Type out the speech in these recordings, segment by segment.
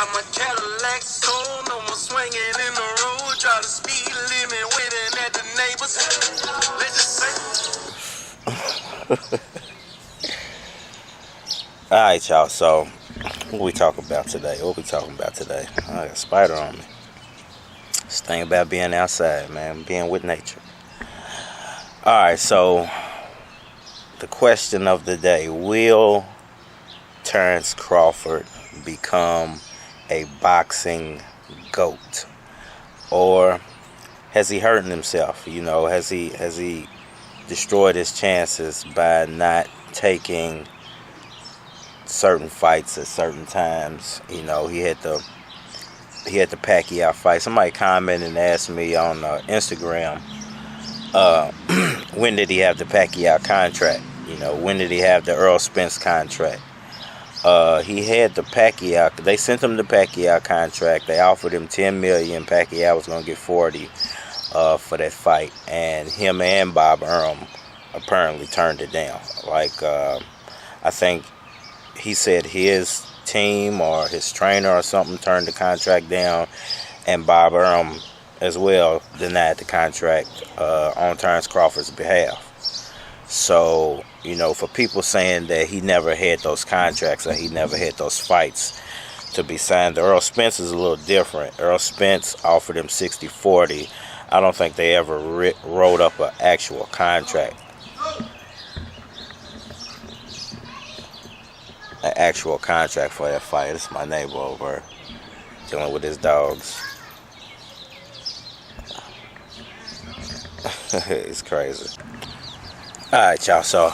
got my Cadillac soul, no more swinging in the road. Try to speed limit, waiting at the neighbors. Let's just say. Alright, y'all, so what we talking about today? I got a spider on me. This thing about being outside, man, being with nature. Alright, so the question of the day: will Terence Crawford become a boxing GOAT, or has he hurt himself? You know, has he destroyed his chances by not taking certain fights at certain times? You know, he had the Pacquiao fight. Somebody commented and asked me on Instagram, when did he have the Pacquiao contract? You know, when did he have the Errol Spence contract? He had the Pacquiao. They sent him the Pacquiao contract. They offered him $10 million. Pacquiao was gonna get 40 for that fight, and him and Bob Arum apparently turned it down. Like, I think he said his team or his trainer or something turned the contract down, and Bob Arum as well denied the contract on Terence Crawford's behalf. So, you know, for people saying that he never had those contracts or he never had those fights to be signed, Errol Spence is a little different. Errol Spence offered him 60-40. I don't think they ever wrote up an actual contract. An actual contract for that fight. This is my neighbor over dealing with his dogs. It's crazy. Alright, y'all, so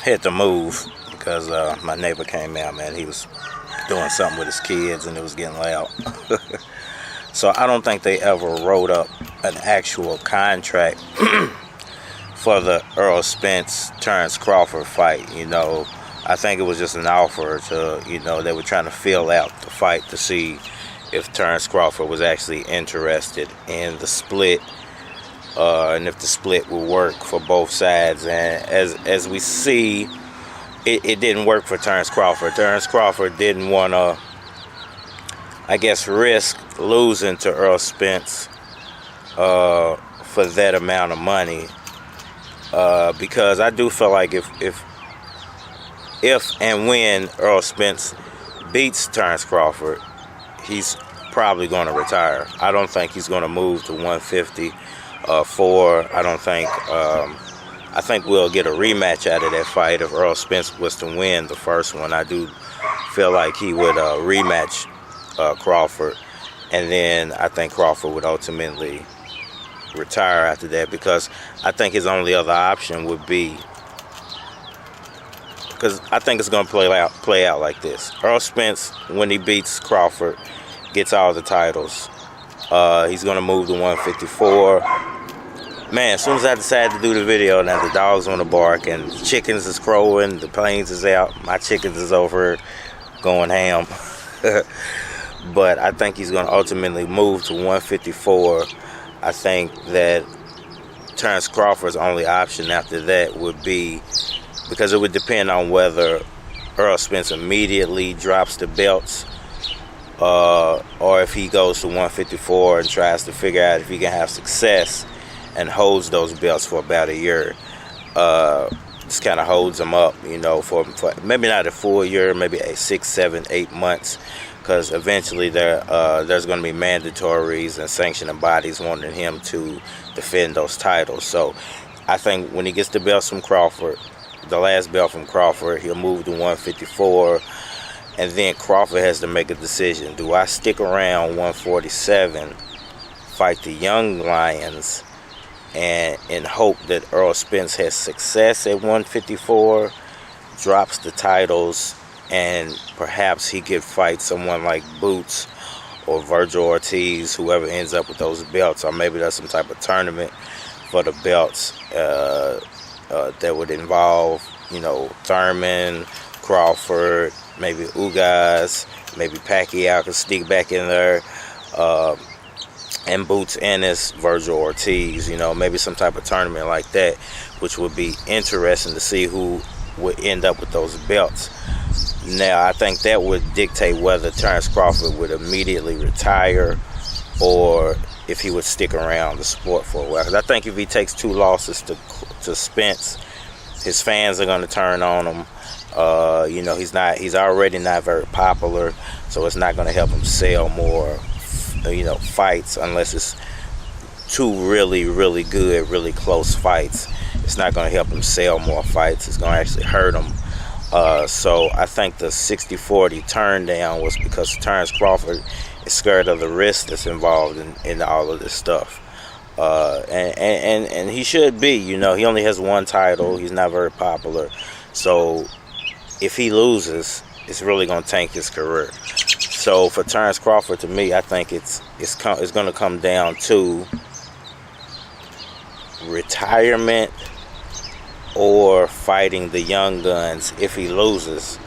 had to move because my neighbor came out, man. He was doing something with his kids and it was getting loud. So I don't think they ever wrote up an actual contract for the Errol Spence Terence Crawford fight. You know, I think it was just an offer to, you know, they were trying to fill out the fight to see if Terence Crawford was actually interested in the split, and if the split would work for both sides. And as we see, it didn't work for Terence Crawford. Terence Crawford didn't want to, I guess, risk losing to Errol Spence for that amount of money, because I do feel like if and when Errol Spence beats Terence Crawford, he's probably going to retire. I don't think he's going to move to 154. I think we'll get a rematch out of that fight if Errol Spence was to win the first one. I do feel like he would rematch Crawford, and then I think Crawford would ultimately retire after that, because I think his only other option would be, because I think it's going to play out like this. Errol Spence, when he beats Crawford, gets all the titles. He's going to move to 154. Man, as soon as I decided to do the video, now the dogs want to bark and the chickens is crowing, the planes is out, my chickens is over going ham. But I think he's going to ultimately move to 154. I think that Terence Crawford's only option after that would be, because it would depend on whether Errol Spence immediately drops the belts, or if he goes to 154 and tries to figure out if he can have success and holds those belts for about a year. Just kind of holds them up, you know, for maybe not a full year, maybe 6, 7, 8 months, because eventually there's going to be mandatories and sanctioning bodies wanting him to defend those titles. So I think when he gets the belts from Crawford, the last belt from Crawford, he'll move to 154, and then Crawford has to make a decision. Do I stick around 147, fight the young lions, and in hope that Errol Spence has success at 154, drops the titles, and perhaps he could fight someone like Boots or Virgil Ortiz, whoever ends up with those belts, or maybe there's some type of tournament for the belts that would involve, you know, Thurman, Crawford, maybe Ugas, maybe Pacquiao could sneak back in there, and Boots Ennis, Virgil Ortiz, you know, maybe some type of tournament like that, which would be interesting to see who would end up with those belts. Now, I think that would dictate whether Terence Crawford would immediately retire or if he would stick around the sport for a while. Because I think if he takes 2 losses to Spence, his fans are going to turn on him. You know, he's already not very popular, so it's not going to help him sell more, you know, fights unless it's 2 really, really good, really close fights. It's not going to help him sell more fights. It's going to actually hurt him. So I think the 60-40 turn down was because Terence Crawford is scared of the risk that's involved in all of this stuff. And he should be, you know, he only has 1 title. He's not very popular. So if he loses, it's really going to tank his career. So for Terence Crawford, to me, I think it's going to come down to retirement or fighting the young guns if he loses.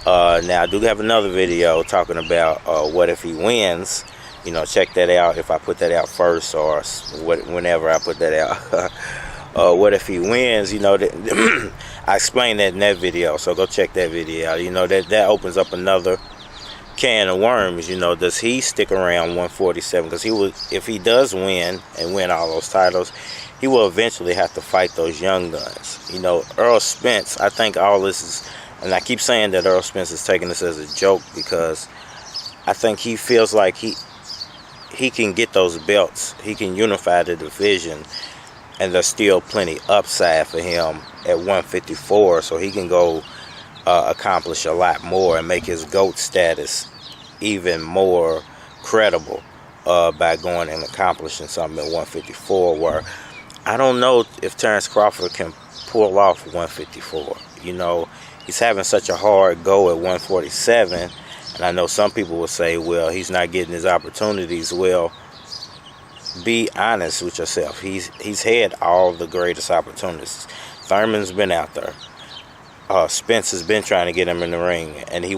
Now, I do have another video talking about what if he wins. You know, check that out if I put that out first or whenever I put that out. What if he wins? You know, I explained that in that video, so go check that video out. You know, that opens up another can of worms. You know, does he stick around 147? Because if he does win and win all those titles, he will eventually have to fight those young guns. You know, Errol Spence, I think all this is, and I keep saying that Errol Spence is taking this as a joke because I think he feels like he can get those belts. He can unify the division, and there's still plenty upside for him at 154, so he can go accomplish a lot more and make his GOAT status even more credible by going and accomplishing something at 154, where I don't know if Terence Crawford can pull off 154. You know, he's having such a hard go at 147, and I know some people will say, well, he's not getting his opportunities. Well, be honest with yourself. He's had all the greatest opportunities. Thurman's been out there. Spence has been trying to get him in the ring, and he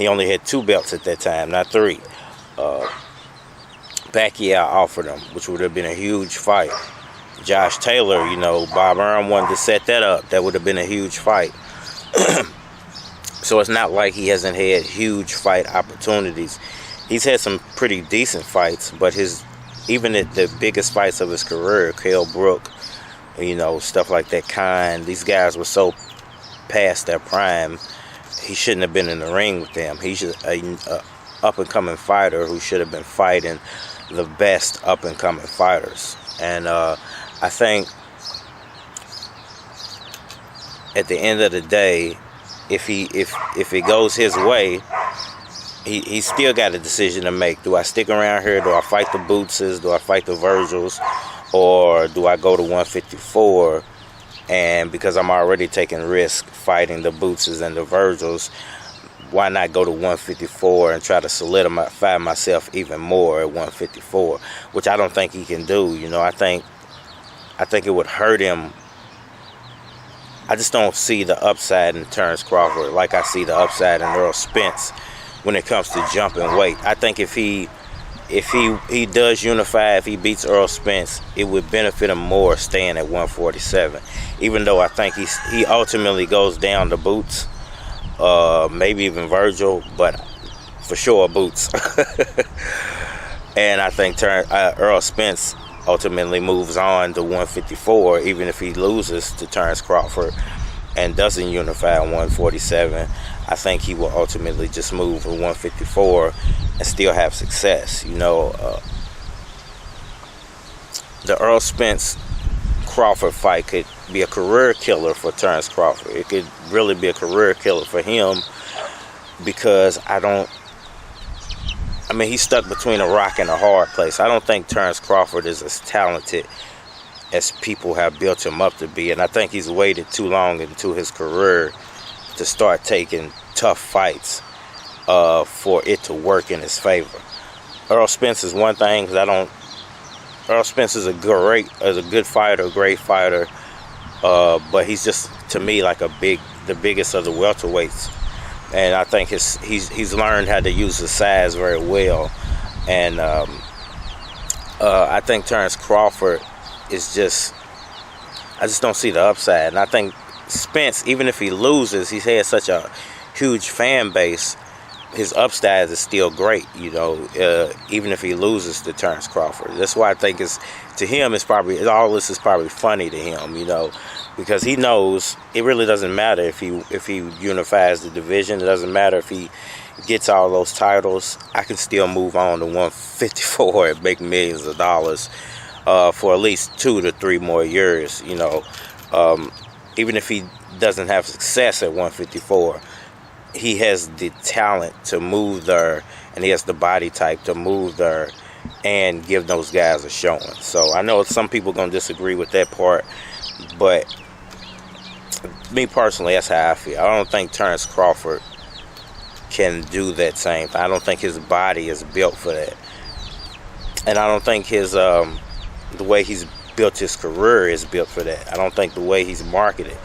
only had 2 belts at that time, not 3. Pacquiao offered him, which would have been a huge fight. Josh Taylor, you know, Bob Arum wanted to set that up. That would have been a huge fight. So it's not like he hasn't had huge fight opportunities. He's had some pretty decent fights, but even at the biggest fights of his career, Kell Brook, you know, stuff like that, these guys were so past their prime, he shouldn't have been in the ring with them. He's an up-and-coming fighter who should have been fighting the best up-and-coming fighters. And I think at the end of the day, if it goes his way, he still got a decision to make. Do I stick around here? Do I fight the Bootses? Do I fight the Virgils? Or do I go to 154? And because I'm already taking risk fighting the Bootses and the Virgils, why not go to 154 and try to solidify myself even more at 154, which I don't think he can do. You know, I think it would hurt him. I just don't see the upside in Terence Crawford like I see the upside in Errol Spence when it comes to jumping weight. I think if he does unify, if he beats Errol Spence, it would benefit him more staying at 147. Even though I think he ultimately goes down to Boots, maybe even Virgil, but for sure Boots. And I think Errol Spence ultimately moves on to 154, even if he loses to Terence Crawford and doesn't unify 147. I think he will ultimately just move to 154 and still have success. You know, the Errol Spence Crawford fight could be a career killer for Terence Crawford. It could really be a career killer for him because he's stuck between a rock and a hard place. I don't think Terence Crawford is as talented as people have built him up to be, and I think he's waited too long into his career to start taking tough fights for it to work in his favor. Errol Spence is one thing, because Errol Spence is a good fighter, a great fighter, but he's just, to me, like the biggest of the welterweights. And I think he's learned how to use his size very well. And I think Terence Crawford is I just don't see the upside. And I think Spence, even if he loses, he's had such a huge fan base, his upside is still great, you know, even if he loses to Terence Crawford. That's why I think to him, all this is probably funny to him, you know, because he knows it really doesn't matter if he unifies the division. It doesn't matter if he gets all those titles. I can still move on to 154 and make millions of dollars for at least 2 to 3 more years, you know. Even if he doesn't have success at 154, he has the talent to move there, and he has the body type to move there and give those guys a showing. So I know some people are going to disagree with that part, but me personally, that's how I feel. I don't think Terence Crawford can do that same thing. I don't think his body is built for that, and I don't think his the way he's built his career is built for that. I don't think the way he's marketed,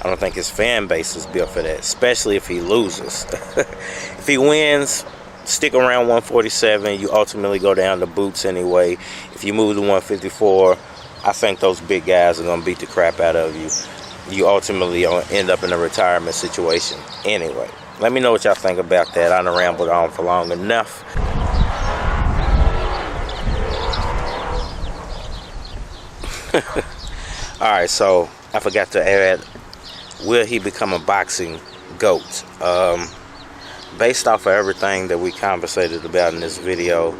I don't think his fan base is built for that, especially if he loses. If he wins, stick around 147. You ultimately go down to boots anyway. If you move to 154, I think those big guys are going to beat the crap out of you. You ultimately end up in a retirement situation anyway. Let me know what y'all think about that. I done rambled on for long enough. Alright, so I forgot to add, will he become a boxing GOAT? Based off of everything that we conversated about in this video,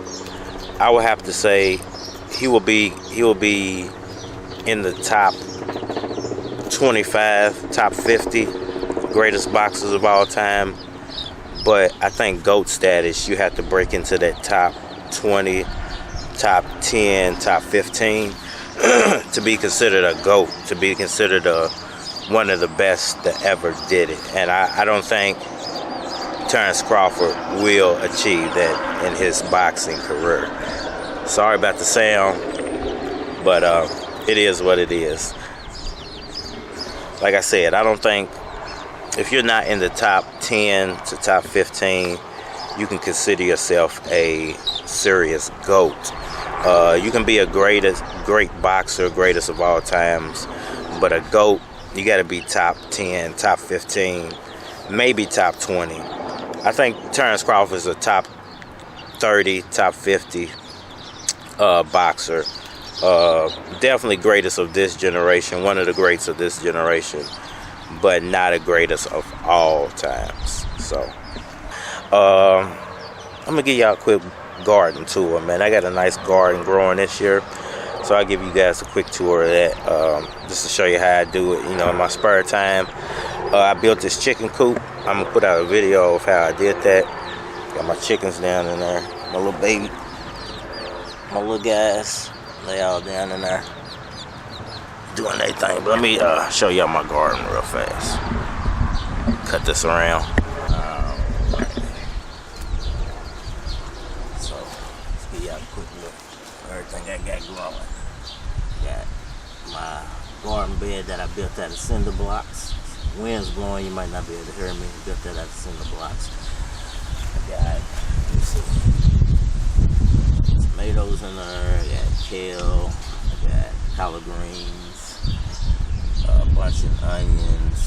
I would have to say he will be in the top 25, top 50 greatest boxers of all time. But I think GOAT status, you have to break into that top 20, top 10, top 15 to be considered a GOAT, to be considered one of the best that ever did it. And I don't think Terence Crawford will achieve that in his boxing career. Sorry about the sound, but it is what it is. Like I said, I don't think, if you're not in the top 10 to top 15, you can consider yourself a serious GOAT. You can be a great boxer, greatest of all times, but a GOAT, you got to be top 10, top 15, maybe top 20. I think Terence Crawford is a top 30, top 50 boxer. Definitely greatest of this generation, one of the greats of this generation, but not a greatest of all times. So, I'm gonna give y'all a quick garden tour, man. I got a nice garden growing this year, so I'll give you guys a quick tour of that, just to show you how I do it, you know, in my spare time. I built this chicken coop. I'm gonna put out a video of how I did that. Got my chickens down in there, my little baby, my little guys, they all down in there doing their thing. But let me show y'all my garden real fast. Cut this around. So let's give y'all a quick look at everything I got growing. Got my garden bed that I built out of cinder blocks. Wind's blowing, you might not be able to hear me. Built that out of cinder blocks. I got, let me see, tomatoes in there. I got kale. I got collard greens. A bunch of onions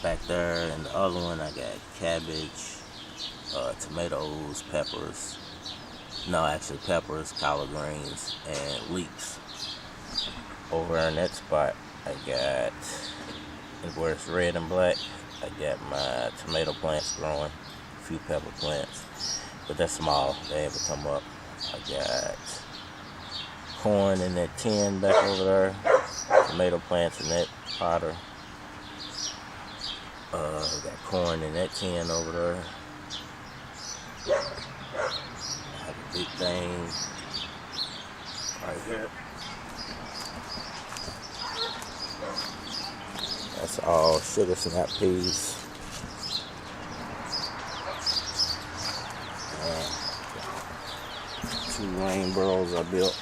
back there. And the other one, I got cabbage, tomatoes, peppers. No, actually peppers, collard greens, and leeks. Over in that spot, I got, where it's red and black, I got my tomato plants growing, a few pepper plants, but they're small, they haven't come up. I got corn in that tin back over there, tomato plants in that potter. I got corn in that tin over there. I have a big thing right here. That's all sugar snap peas. 2 rain burrows I built.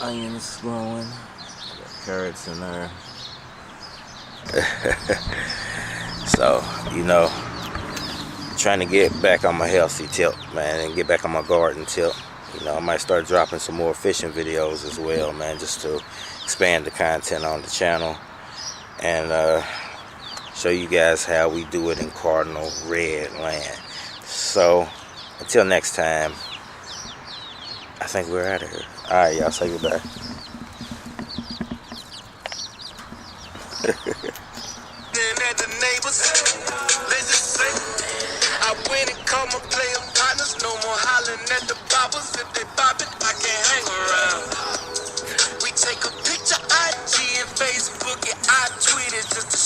Onions growing. Got carrots in there. So, you know, trying to get back on my healthy tip, man, and get back on my garden tip. You know, I might start dropping some more fishing videos as well, man, just to expand the content on the channel. and show you guys how we do it in Cardinal Red land. So until next time, I think we're out of here. Alright, y'all, say goodbye. At the neighbors, let's just say I went and called my player partners. No more hollering at the boppers. If they bop it, I can't hang around. We take a picture, IG and Facebook, and I tweet it just to